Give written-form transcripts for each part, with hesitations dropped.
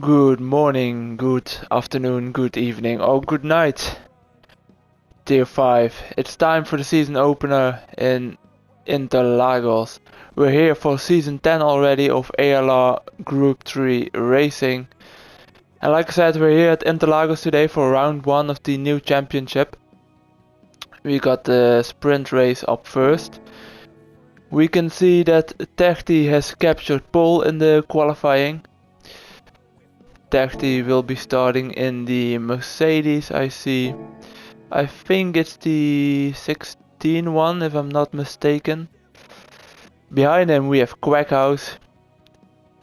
Good morning, good afternoon, good evening, or good night, Tier 5. It's time for the season opener in Interlagos. We're here for season 10 already of ALR Group 3 Racing. And like I said, we're here at Interlagos today for round 1 of the new championship. We got the sprint race up first. We can see that Terti has captured pole in the qualifying. Terti will be starting in the Mercedes, I see. I think it's the 16 one, if I'm not mistaken. Behind him we have Quackhouse.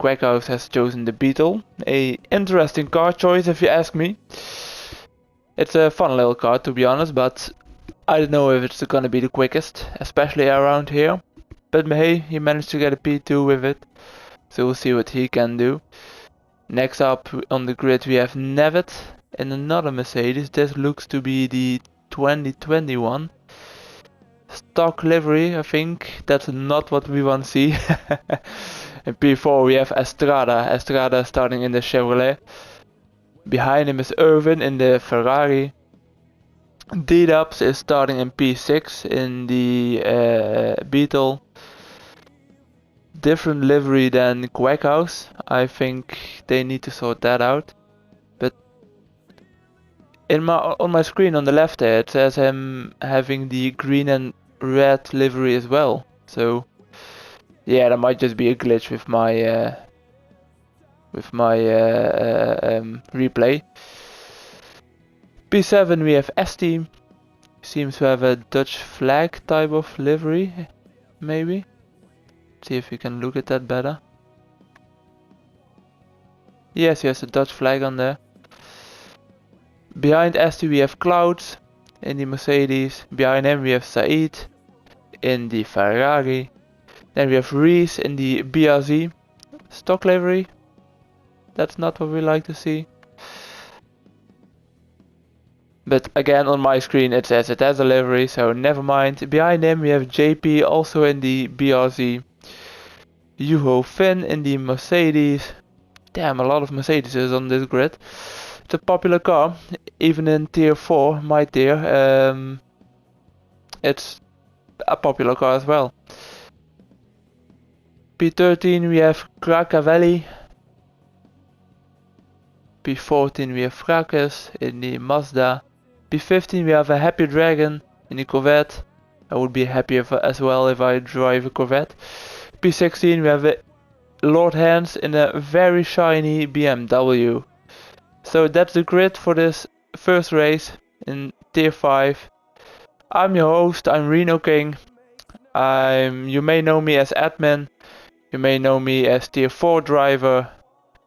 Quackhouse has chosen the Beetle. A interesting car choice if you ask me. It's a fun little car to be honest, but I don't know if it's gonna be the quickest, especially around here. But hey, he managed to get a P2 with it, so we'll see what he can do. Next up on the grid we have Nevitt in another Mercedes. This looks to be the 2021 stock livery. I think that's not what we want to see. In P4 we have Estrada starting in the Chevrolet. Behind him is Irvin in the Ferrari. D-Dubs is starting in P6 in the Beetle. Different livery than Quackhouse. I think they need to sort that out. But on my screen on the left there it says him having the green and red livery as well. So yeah, that might just be a glitch with my replay. P7 we have S10. Seems to have a Dutch flag type of livery, maybe. See if we can look at that better. Yes, he has a Dutch flag on there. Behind Esti we have Clouds in the Mercedes. Behind him we have Said in the Ferrari. Then we have Reese in the BRZ. Stock livery. That's not what we like to see. But again on my screen it says it has a livery, so never mind. Behind him we have JP also in the BRZ. Juho Finn in the Mercedes. Damn, a lot of Mercedeses on this grid. It's a popular car, even in tier 4, my tier. It's a popular car as well. P13 we have Krakavelli. P14 we have Frakes in the Mazda. P15 we have a Happy Dragon in the Corvette. I would be happy as well if I drive a Corvette. P16 we have a Lord Hans in a very shiny BMW. So that's the grid for this first race in tier 5. I'm your host, I'm Reno King. You may know me as admin. You may know me as tier 4 driver.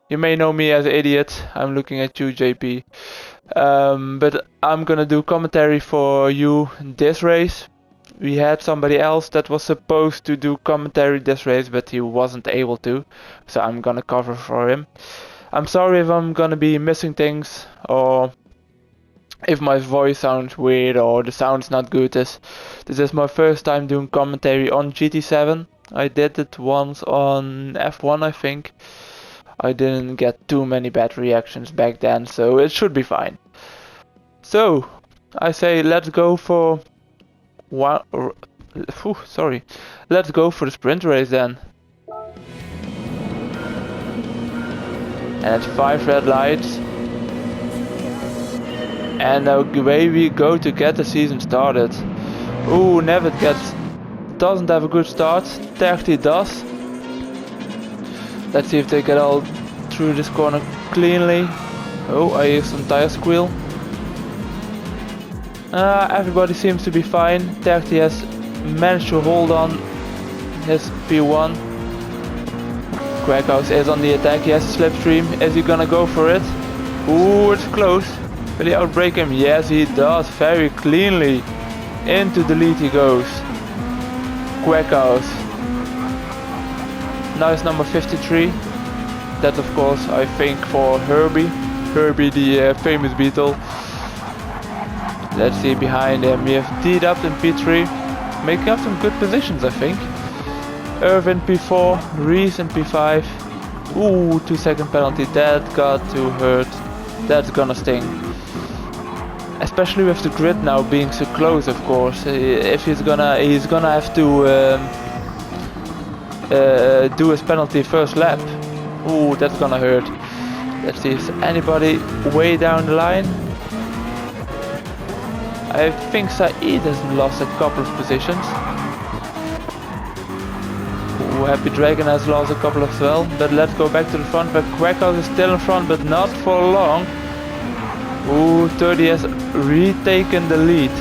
You may know me as idiot. I'm looking at you, JP. But I'm gonna do commentary for you this race. We had somebody else that was supposed to do commentary this race, but he wasn't able to, so I'm gonna cover for him. I'm sorry if I'm gonna be missing things, or if my voice sounds weird, or the sound's not good. This is my first time doing commentary on GT7. I did it once on F1, I think. I didn't get too many bad reactions back then, so it should be fine. So, I say let's go for let's go for the sprint race then. And it's 5 red lights. And away we go to get the season started. Ooh, Nevitt doesn't have a good start. Terti does. Let's see if they get all through this corner cleanly. Oh, I hear some tire squeal. Everybody seems to be fine. Terti has managed to hold on his P1. Quackhouse is on the attack, he has a slipstream. Is he gonna go for it? Ooh, it's close. Will he outbrake him? Yes, he does, very cleanly. Into the lead he goes. Quackhouse. Now it's number 53. That's of course, I think, for Herbie. Herbie, the famous Beetle. Let's see behind him. We have D-Dub in P3. Making up some good positions, I think. Irvin P4, Reese in P5. Ooh, 2-second penalty, that got to hurt. That's gonna sting. Especially with the grid now being so close, of course. If he's gonna have to do his penalty first lap. Ooh, that's gonna hurt. Let's see, is anybody way down the line? I think Saeed has lost a couple of positions. Ooh, Happy Dragon has lost a couple as well. But let's go back to the front where Quackhouse is still in front, but not for long. Ooh, 30 has retaken the lead.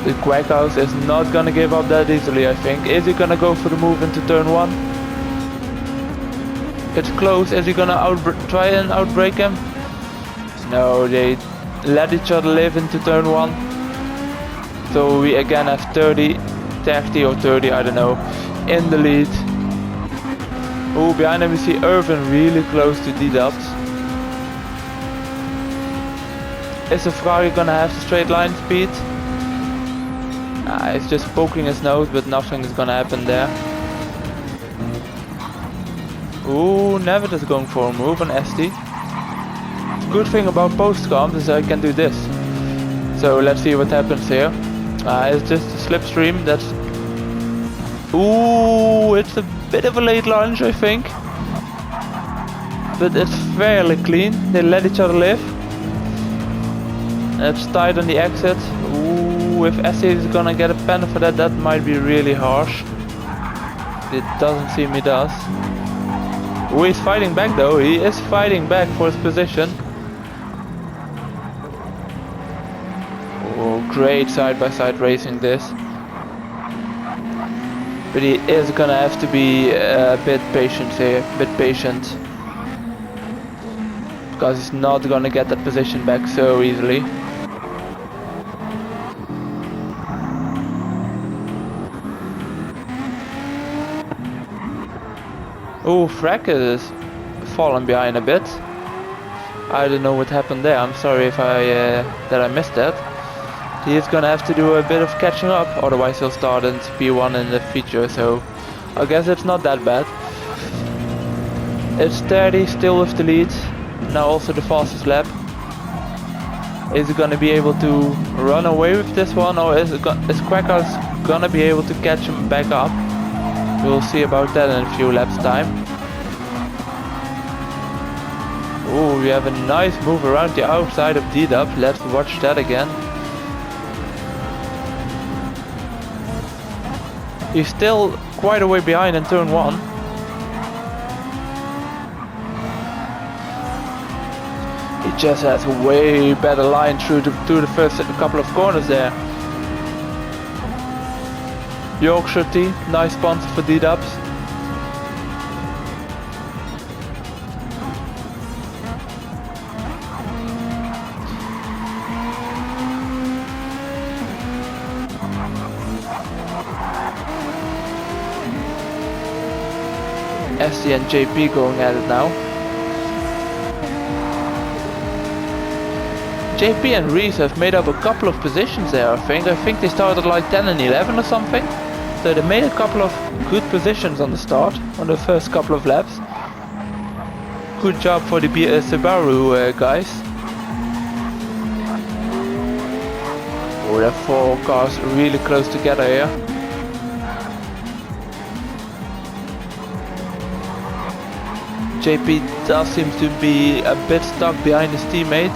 The Quackhouse is not gonna give up that easily, I think. Is he gonna go for the move into turn 1? It's close. Is he gonna try and outbrake him? No, they let each other live into turn 1. So we again have 30 or 30, I don't know, in the lead. Oh, behind him we see Irvin really close to D-Dubs. Is the Ferrari gonna have the straight line speed? It's just poking his nose, but nothing is gonna happen there. Ooh, Nevitt is going for a move on SD. Good thing about post-comp is I can do this. So let's see what happens here. It's just a slipstream that's... Ooh, it's a bit of a late launch, I think. But it's fairly clean. They let each other live. It's tight on the exit. Ooh, if SD is gonna get a pen for that, that might be really harsh. It doesn't seem he does. Oh, he's fighting back though. He is fighting back for his position. Oh, great side-by-side racing this. But he is gonna have to be a bit patient here. Because he's not gonna get that position back so easily. Oh, Frack is fallen behind a bit. I don't know what happened there. I'm sorry if that I missed that. He is gonna have to do a bit of catching up, otherwise he'll start in P1 in the feature. So I guess it's not that bad. It's 30 still with the lead. Now also the fastest lap. Is he gonna be able to run away with this one, or is Quackhouse gonna be able to catch him back up? We'll see about that in a few laps time. Oh, we have a nice move around the outside of D-Dub. Let's watch that again. He's still quite a way behind in turn 1. He just has a way better line through the first couple of corners there. Yorkshire Tea, nice sponsor for D-Dubs. SD and JP going at it now. JP and Reese have made up a couple of positions there, I think. I think they started like 10 and 11 or something. So they made a couple of good positions on the start, on the first couple of laps. Good job for the Subaru guys. Oh, there are 4 cars really close together here. JP does seem to be a bit stuck behind his teammate.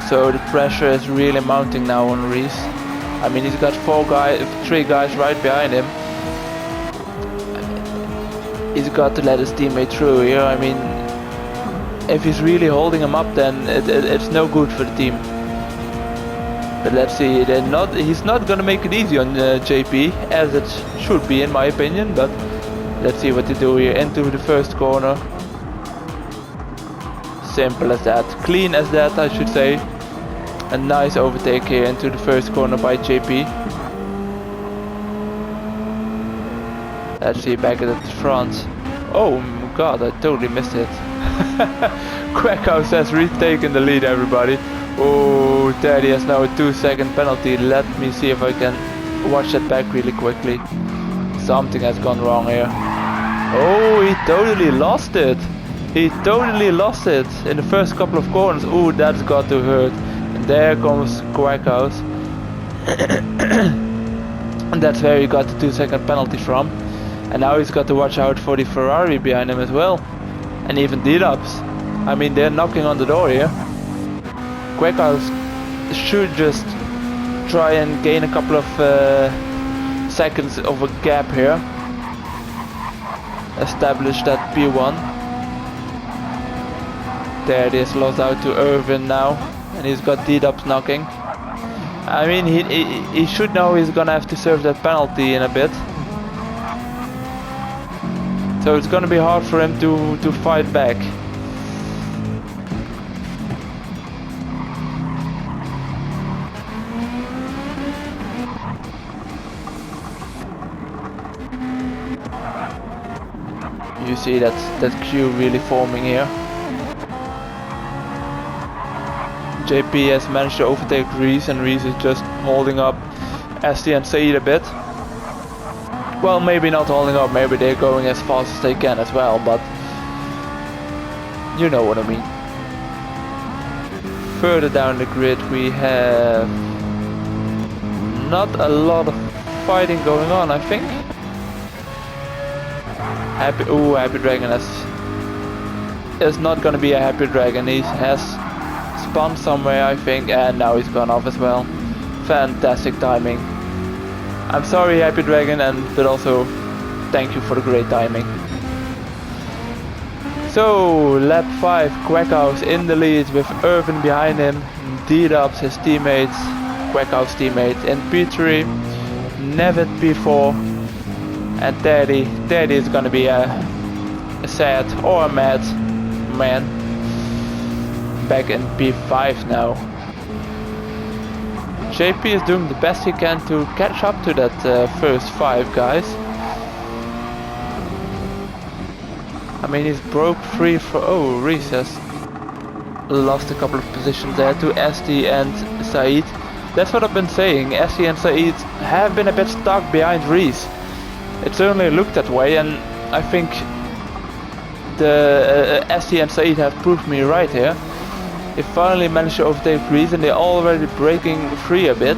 So the pressure is really mounting now on Reese. I mean, he's got 3 guys right behind him. He's got to let his teammate through here. I mean, if he's really holding him up, then it's no good for the team. But let's see, he's not gonna make it easy on JP, as it should be in my opinion. But let's see what they do here into the first corner. Simple as that, clean as that, I should say. A nice overtake here into the first corner by JP. Let's see, back at the front. Oh god, I totally missed it. Quackhouse has retaken the lead, everybody. Oh, Teddy has now a 2-second penalty. Let me see if I can watch that back really quickly. Something has gone wrong here. Oh, he totally lost it. He totally lost it in the first couple of corners. Ooh, that's got to hurt. And there comes Quackhouse. And that's where he got the 2-second penalty from. And now he's got to watch out for the Ferrari behind him as well. And even D-Dubs. I mean, they're knocking on the door here. Quackhouse should just try and gain a couple of seconds of a gap here. Establish that P1. There it is, lost out to Irvin now. And he's got D-Dubs knocking. I mean, he should know he's gonna have to serve that penalty in a bit. So it's gonna be hard for him to fight back. You see that queue really forming here. JP has managed to overtake Reese, and Reese is just holding up SD and Said a bit. Well, maybe not holding up, maybe they're going as fast as they can as well, but you know what I mean. Further down the grid we have not a lot of fighting going on, I think. Happy Dragon is not gonna be a Happy Dragon. He has spun somewhere, I think, and now he's gone off as well. Fantastic timing. I'm sorry, Happy Dragon, but also thank you for the great timing. So lap 5, Quackhouse in the lead with Irvin behind him, D-Dubs his teammates, Quackhouse teammate in P3, Nevitt P4, and Teddy is gonna be a sad or a mad man. Back in P5 now. JP is doing the best he can to catch up to that first 5 guys. I mean, he's broke free for... Oh, Reese has lost a couple of positions there to SD and Said. That's what I've been saying. SD and Said have been a bit stuck behind Reese. It certainly looked that way, and I think the SD and Said have proved me right here. They finally managed to overtake Reese, and they're already breaking free a bit.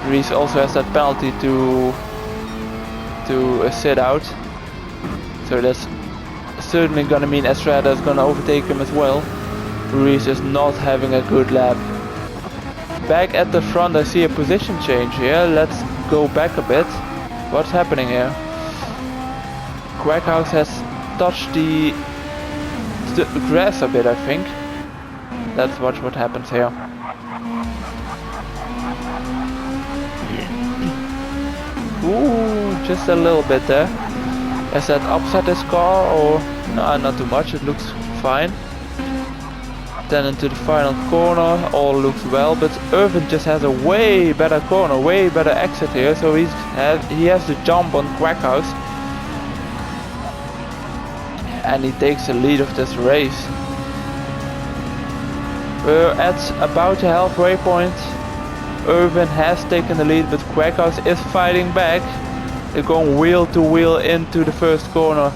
Reese also has that penalty to sit out, so that's certainly gonna mean Estrada is gonna overtake him as well. Reese is not having a good lap. Back at the front I see a position change here. Let's go back a bit. What's happening here? Quackhouse has touched the grass a bit, I think. Let's watch what happens here. Ooh, just a little bit there. Has that upset his car, or no, not too much, it looks fine. Then into the final corner, all looks well, but Irvin just has a way better corner, way better exit here, so he has to jump on Quackhouse. And he takes the lead of this race. We're at about the halfway point. Irvin has taken the lead, but Quackhouse is fighting back. They're going wheel to wheel into the first corner.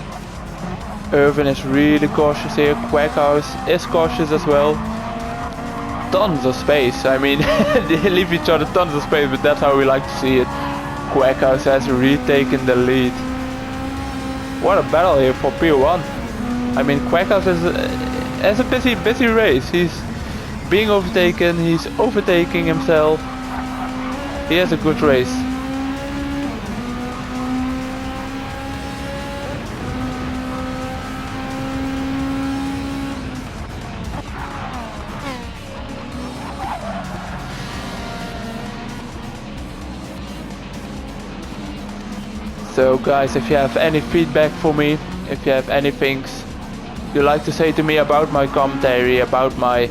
Irvin is really cautious here. Quackhouse is cautious as well. Tons of space. I mean, they leave each other tons of space, but that's how we like to see it. Quackhouse has retaken the lead. What a battle here for P1. I mean, Quackhouse has a busy race. He's being overtaken, he's overtaking himself. He has a good race. So guys, if you have any feedback for me, if you have any things you like to say to me about my commentary, about my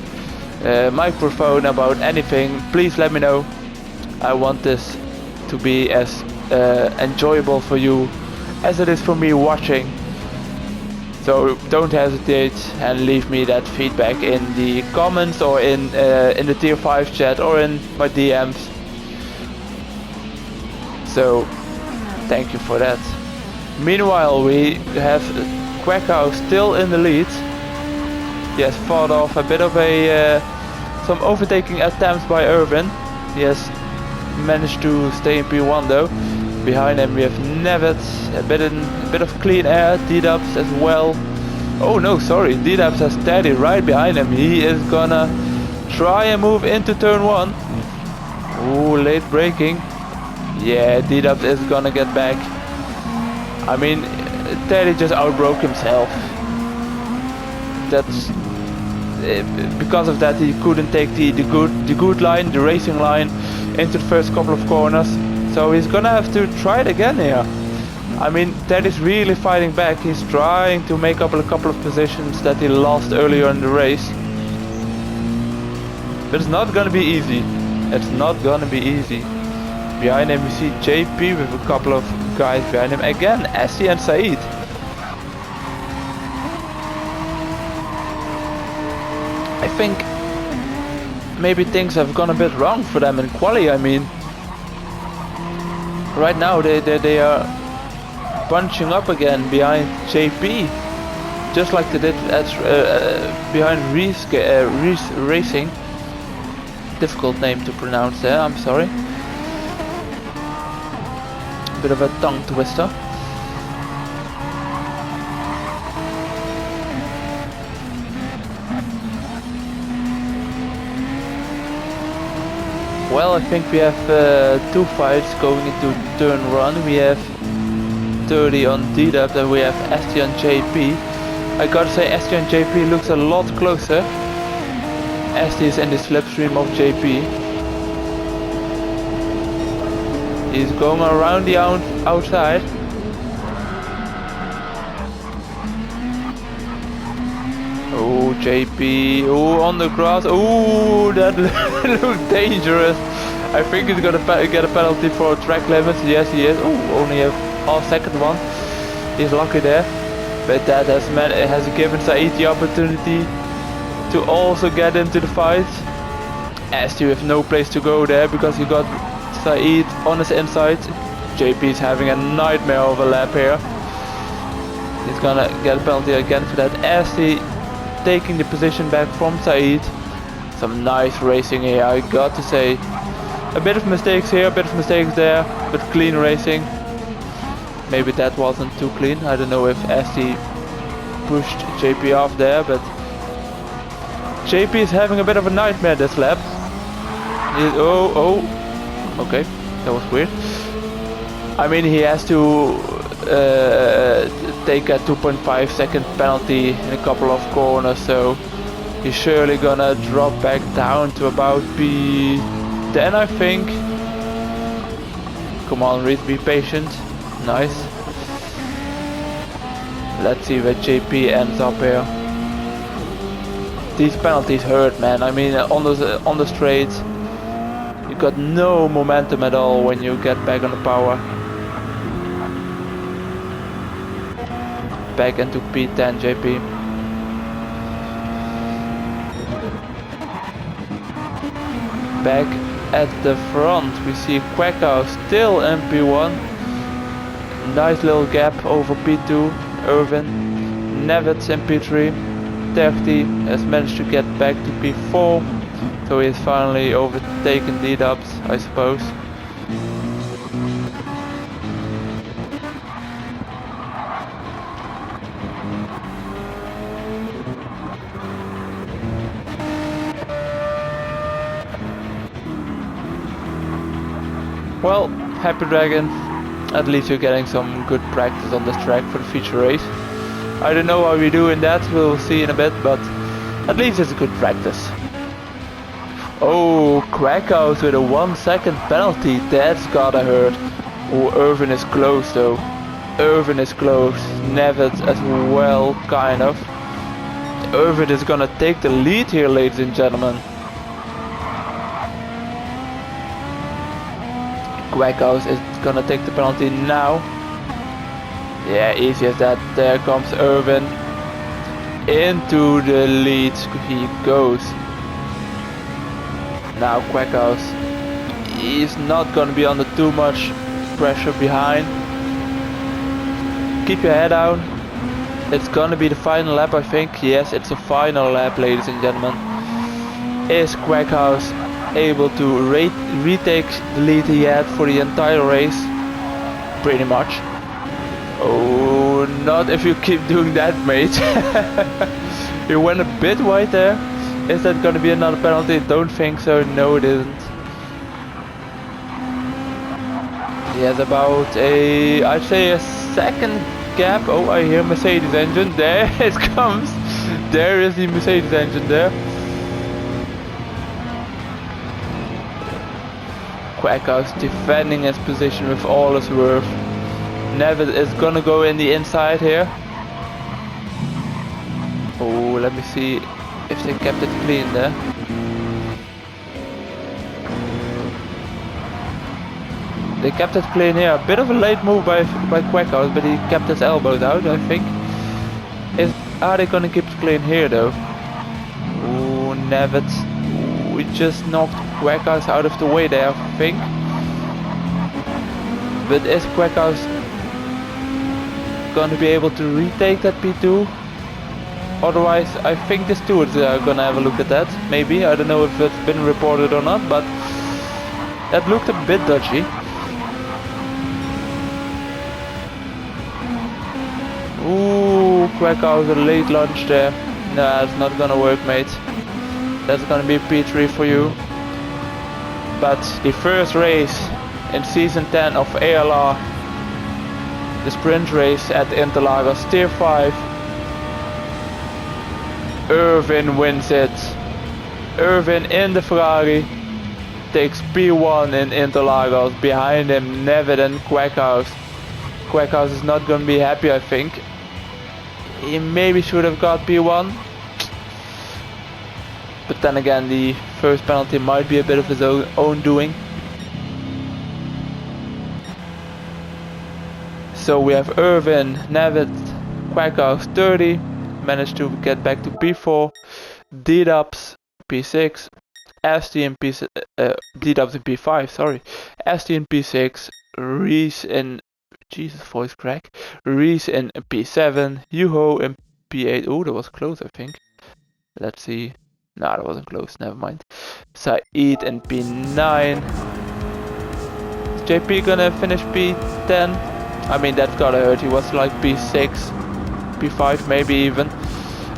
microphone, about anything, please let me know. I want this to be as enjoyable for you as it is for me watching. So don't hesitate and leave me that feedback in the comments or in the tier 5 chat or in my DMs. So thank you for that. Meanwhile, we have Quacko still in the lead. He has fought off a bit of some overtaking attempts by Irvin. He has managed to stay in P1 though. Behind him we have Nevet, a bit of clean air, D-Dubs as well. Oh no, sorry, D-Dubs has Teddy right behind him. He is gonna try and move into turn 1. Ooh, late braking. Yeah, D-Dubs is gonna get back. I mean, Teddy just outbroke himself. That's because of that he couldn't take the good line, the racing line, into the first couple of corners. So he's gonna have to try it again here. I mean, Teddy's really fighting back. He's trying to make up a couple of positions that he lost earlier in the race. But it's not gonna be easy. It's not gonna be easy. Behind him we see JP with a couple of guys behind him. Again, Essie and Saeed. I think maybe things have gone a bit wrong for them in quali. I mean, right now they are bunching up again behind JP, just like they did at behind Reese Racing. Difficult name to pronounce there, I'm sorry. Bit of a tongue twister. Well, I think we have 2 fights going into turn 1. We have 30 on D-Dub and we have ST on JP. I gotta say, ST on JP looks a lot closer. ST is in the slipstream of JP. He's going around the outside. Oh, JP. Oh, on the grass. Oh, that looks dangerous. I think he's gonna get a penalty for track limits. Yes, he is. Oh, only a half-second one. He's lucky there. But that has given Saeed the opportunity to also get into the fight. ST with no place to go there because he got Saeed on his inside. JP is having a nightmare of a lap here. He's gonna get a penalty again for that. ST taking the position back from Saeed. Some nice racing here, I got to say. A bit of mistakes here, a bit of mistakes there, but clean racing. Maybe that wasn't too clean. I don't know if ST pushed JP off there, but JP is having a bit of a nightmare this lap. Okay, that was weird. I mean, he has to take a 2.5 second penalty in a couple of corners, so he's surely gonna drop back down to about P10, I think. Come on, Reed, be patient. Nice. Let's see where JP ends up here. These penalties hurt, man. I mean, on the straight, you got no momentum at all when you get back on the power. Back into P10, JP. Back at the front, we see Quacko still in P1. Nice little gap over P2. Irvin, Nevitz in P3. Terti has managed to get back to P4, so he has finally overtaken D-Dubs, I suppose. Well, Happy Dragon, at least you're getting some good practice on this track for the future race. I don't know how we do in that, we'll see in a bit, but at least it's a good practice. Oh, Quacko with a 1 second penalty, that's gotta hurt. Oh, Irvin is close though. Irvin is close, Nevet as well, kind of. Irvin is gonna take the lead here, ladies and gentlemen. Quacko is gonna take the penalty now. Yeah, easy as that. There comes Irvin. Into the lead he goes. Now Quacko, he's not gonna be under too much pressure behind. Keep your head down. It's gonna be the final lap, I think. Yes, it's the final lap, ladies and gentlemen. Is Quackhouse able to retake the lead he had for the entire race? Pretty much. Oh, not if you keep doing that, mate. You went a bit wide there. Is that gonna be another penalty? Don't think so. No, it isn't. He has about I'd say a second gap. Oh, I hear Mercedes engine. There it comes. There is the Mercedes engine there. Quackhouse defending his position with all his worth. Nevitt is gonna go in the inside here. Oh, let me see if they kept it clean there. They kept it clean here. A bit of a late move by Quackhouse, but he kept his elbows out, I think. Are they gonna keep it clean here though? Oh, Nevitt. We just knocked Quackhouse out of the way there, I think. But is Quackhouse gonna be able to retake that P2? Otherwise, I think the stewards are gonna have a look at that. Maybe. I don't know if it's been reported or not, but that looked a bit dodgy. Ooh, Quackhouse, a late lunge there. Nah, it's not gonna work, mate. That's gonna be a P3 for you. But the first race in season 10 of ALR, the sprint race at Interlagos, tier 5. Irvin wins it. Irvin in the Ferrari takes P1 in Interlagos. Behind him, Nevitt and Quackhouse. Quackhouse is not gonna be happy, I think. He maybe should have got P1. But then again, the first penalty might be a bit of his own doing. So we have Irvin, Nevitt, Quackhouse 30. Managed to get back to P4. D-Dubs P6. ST in D-Dubs in P5, sorry. ST in P6. Reese in... Jesus, voice crack. Reese in P7. Yuho in P8. Oh, that was close, I think. Let's see. Nah, that wasn't close, never mind. Saeed in P9. Is JP gonna finish P10? I mean, that gotta hurt. He was like P6, P5 maybe even.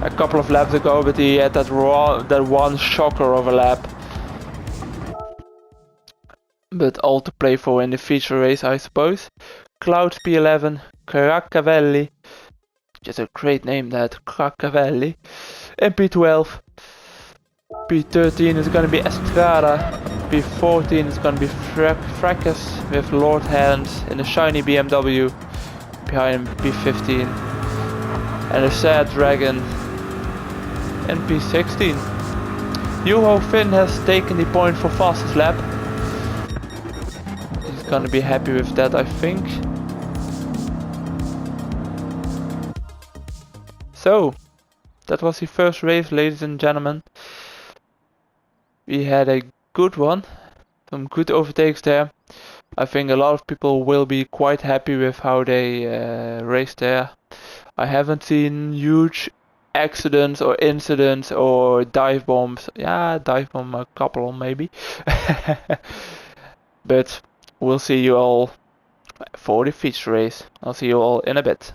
A couple of laps ago, but he had that one shocker of a lap. But all to play for in the feature race, I suppose. Clouds P11, Cracavelli. Just a great name, that Cracavelli. And P12. P13 is gonna be Estrada. P14 is gonna be Fracas with Lord Hands in a shiny BMW. Behind him P15. And a Sad Dragon in P16. Yuho Finn has taken the point for fastest lap. He's gonna be happy with that, I think. So, that was the first race, ladies and gentlemen. We had a good one, some good overtakes there. I think a lot of people will be quite happy with how they raced there. I haven't seen huge accidents or incidents or dive bombs. Yeah, dive bomb a couple maybe. But we'll see you all for the feature race. I'll see you all in a bit.